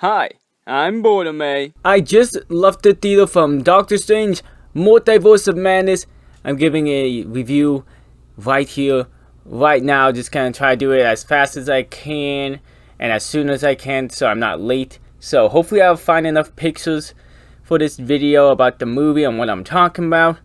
Hi, I'm Birdime. I just left the theater from Doctor Strange, Multiverse of Madness. I'm giving a review right here, right now. Just kind of try to do it as fast as I can and as soon as I can so I'm not late. So hopefully I'll find enough pictures for this video about the movie and what I'm talking about.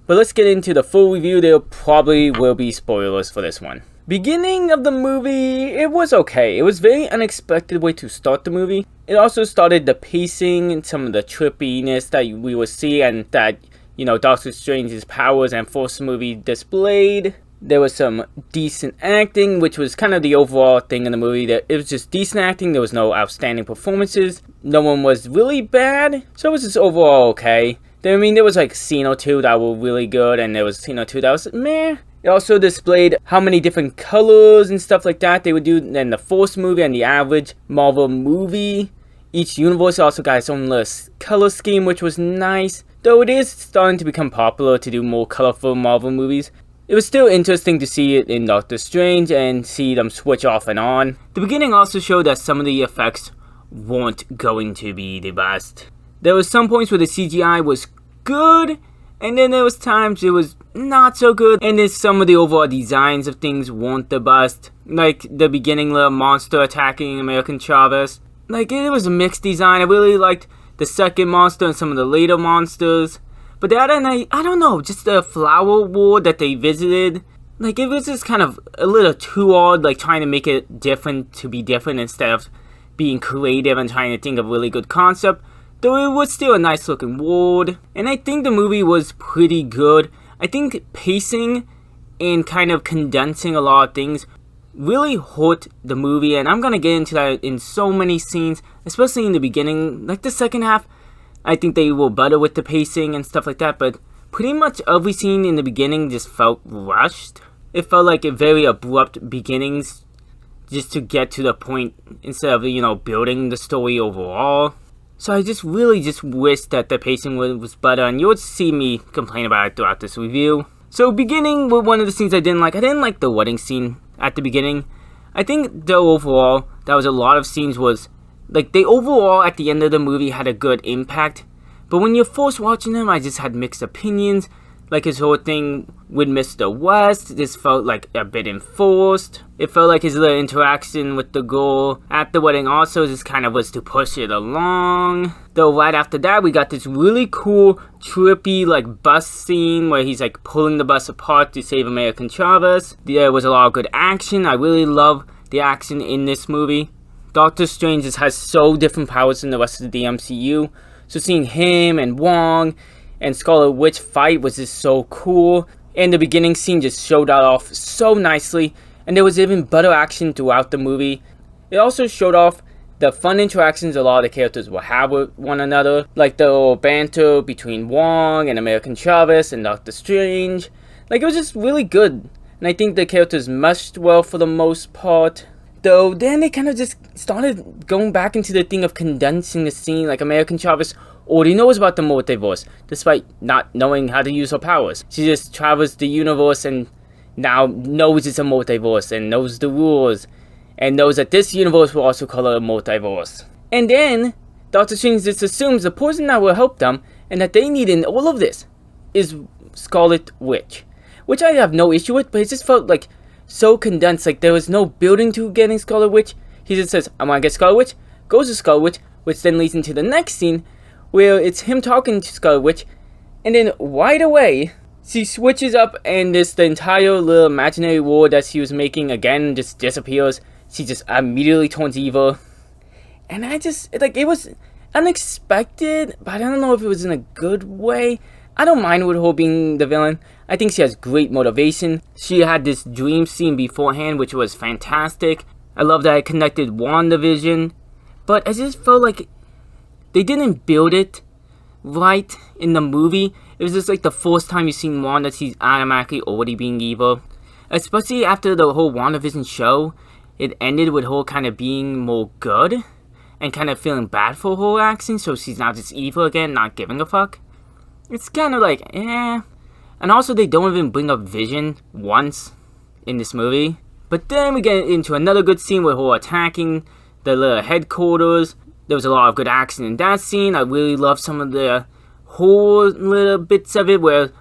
But let's get into the full review. There probably will be spoilers for this one. Beginning of the movie, it was okay. It was a very unexpected way to start the movie. It also started the pacing and some of the trippiness that we will see and that, Doctor Strange's powers and Force movie displayed. There was some decent acting, which was kind of the overall thing in the movie. That it was just decent acting. There was no outstanding performances. No one was really bad. So it was just overall okay. There was like a scene or two that were really good, and there was a scene or two that was meh. It also displayed how many different colors and stuff like that they would do in the Force movie and the average Marvel movie. Each universe also got its own little color scheme, which was nice. Though it is starting to become popular to do more colorful Marvel movies, it was still interesting to see it in Doctor Strange and see them switch off and on. The beginning also showed that some of the effects weren't going to be the best. There was some points where the CGI was good, and then there was times it was not so good, and then some of the overall designs of things weren't the best. Like the beginning little monster attacking American Chavez. Like it was a mixed design. I really liked the second monster and some of the later monsters. But the other night, I don't know, just the flower world that they visited. Like it was just kind of a little too odd, like trying to make it different to be different instead of being creative and trying to think of a really good concept. Though it was still a nice looking world. And I think the movie was pretty good. I think pacing and kind of condensing a lot of things really hurt the movie. And I'm going to get into that in so many scenes, especially in the beginning. Like the second half, I think they were better with the pacing and stuff like that. But pretty much every scene in the beginning just felt rushed. It felt like a very abrupt beginnings just to get to the point instead of, building the story overall. So I just really wish that the pacing was better, and you'll see me complain about it throughout this review. So beginning with one of the scenes I didn't like the wedding scene at the beginning. I think though overall, that was a lot of scenes was, like they overall at the end of the movie had a good impact. But when you're first watching them, I just had mixed opinions. Like his whole thing with Mr. West just felt like a bit enforced. It felt like his little interaction with the girl at the wedding also just kind of was to push it along. Though right after that, we got this really cool, trippy like bus scene where he's like pulling the bus apart to save American Chavez. There was a lot of good action. I really love the action in this movie. Doctor Strange just has so different powers than the rest of the MCU. So seeing him and Wong and Scarlet Witch fight was just so cool. And the beginning scene just showed that off so nicely. And there was even better action throughout the movie. It also showed off the fun interactions a lot of the characters will have with one another. Like the banter between Wong and American Chavez and Doctor Strange. Like it was just really good. And I think the characters meshed well for the most part. Though then they kind of just started going back into the thing of condensing the scene. Like American Chavez already knows about the multiverse, despite not knowing how to use her powers. She just travels the universe and now knows it's a multiverse and knows the rules. And knows that this universe will also call it a multiverse. And then, Doctor Strange just assumes the person that will help them and that they need in all of this is Scarlet Witch. Which I have no issue with, but it just felt like so condensed, like there was no building to getting Scarlet Witch. He just says, I want to get Scarlet Witch, goes to Scarlet Witch, which then leads into the next scene where it's him talking to Scarlet Witch, and then right away, she switches up and the entire little imaginary world that she was making again just disappears. She just immediately turns evil. And I just, it was unexpected, but I don't know if it was in a good way. I don't mind with her being the villain. I think she has great motivation. She had this dream scene beforehand, which was fantastic. I love that it connected WandaVision, but I just felt like they didn't build it right in the movie. It was just like the first time you seen Wanda, she's automatically already being evil. Especially after the whole WandaVision show, it ended with her kind of being more good and kind of feeling bad for her actions, so she's now just evil again, not giving a fuck. It's kind of like, eh. And also, they don't even bring up Vision once in this movie. But then we get into another good scene with her attacking the little headquarters. There was a lot of good action in that scene. I really loved some of the whole little bits of it where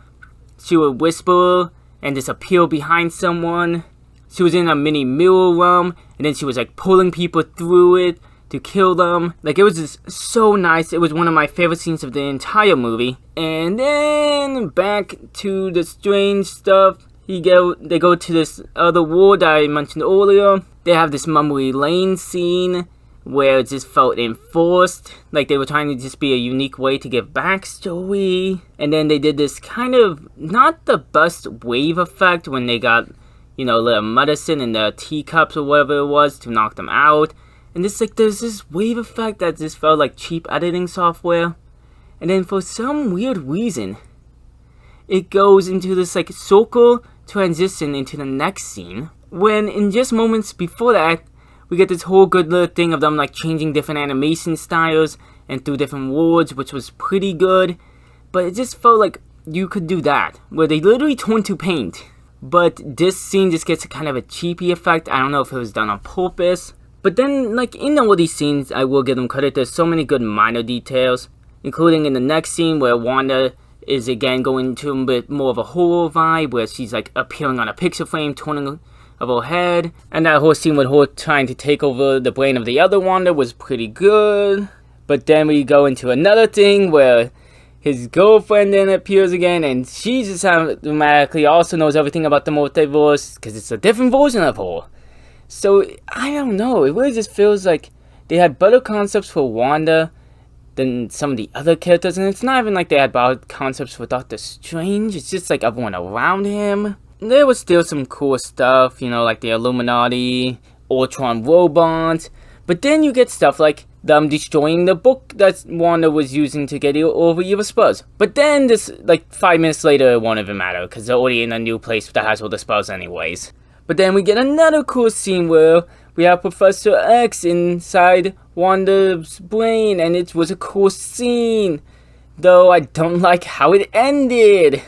she would whisper and disappear behind someone. She was in a mini mirror room, and then she was like pulling people through it to kill them. Like, it was just so nice. It was one of my favorite scenes of the entire movie. And then back to the strange stuff. They go to this other world that I mentioned earlier. They have this Memory Lane scene where it just felt enforced, like they were trying to just be a unique way to give backstory. And then they did this kind of not the best wave effect when they got, you know, little medicine in the teacups or whatever it was to knock them out. And it's like there's this wave effect that just felt like cheap editing software. And then for some weird reason, it goes into this like circle transition into the next scene, when in just moments before that, we get this whole good little thing of them like changing different animation styles and through different worlds, which was pretty good. But it just felt like you could do that, where they literally turn to paint. But this scene just gets a kind of a cheapy effect. I don't know if it was done on purpose. But then, like, in all these scenes, I will give them credit. There's so many good minor details, including in the next scene where Wanda is again going into a bit more of a horror vibe, where she's like appearing on a picture frame, turning of her head. And that whole scene with her trying to take over the brain of the other Wanda was pretty good. But then we go into another thing where his girlfriend then appears again, and she just automatically also knows everything about the multiverse because it's a different version of her. So I don't know, it really just feels like they had better concepts for Wanda than some of the other characters, and it's not even like they had better concepts for Doctor Strange. It's just like everyone around him. There was still some cool stuff, you know, like the Illuminati, Ultron robots. But then you get stuff like them destroying the book that Wanda was using to get over evil spells. But then this, like 5 minutes later, it won't even matter because they're already in a new place that has all the spells anyways. But then we get another cool scene where we have Professor X inside Wanda's brain, and it was a cool scene. Though I don't like how it ended.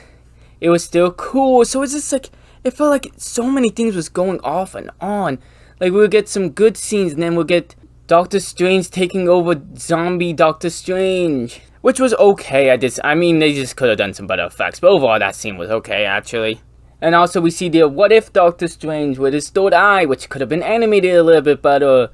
It was still cool, so it's just like, it felt like so many things was going off and on. Like, we'll get some good scenes, and then we'll get Doctor Strange taking over zombie Doctor Strange, which was okay. I mean, they just could have done some better effects, but overall that scene was okay, actually. And also we see the What If Doctor Strange with his third eye, which could have been animated a little bit better.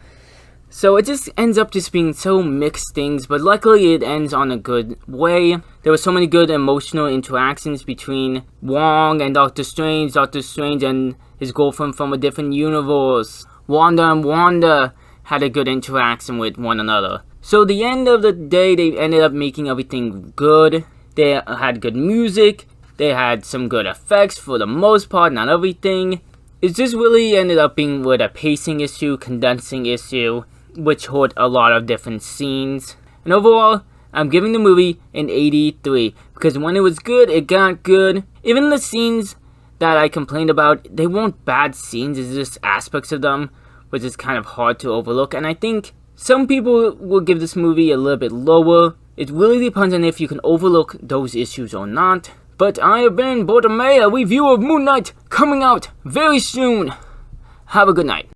So it just ends up just being so mixed things, but luckily it ends on a good way. There were so many good emotional interactions between Wong and Doctor Strange and his girlfriend from a different universe. Wanda and Wanda had a good interaction with one another. So the end of the day, they ended up making everything good. They had good music. They had some good effects for the most part, not everything. It just really ended up being with a pacing issue, condensing issue, which hurt a lot of different scenes. And overall, I'm giving the movie an 83, because when it was good, it got good. Even the scenes that I complained about, they weren't bad scenes, it's just aspects of them, which is kind of hard to overlook. And I think some people will give this movie a little bit lower. It really depends on if you can overlook those issues or not. But I have been Birdime, a review of Moon Knight, coming out very soon. Have a good night.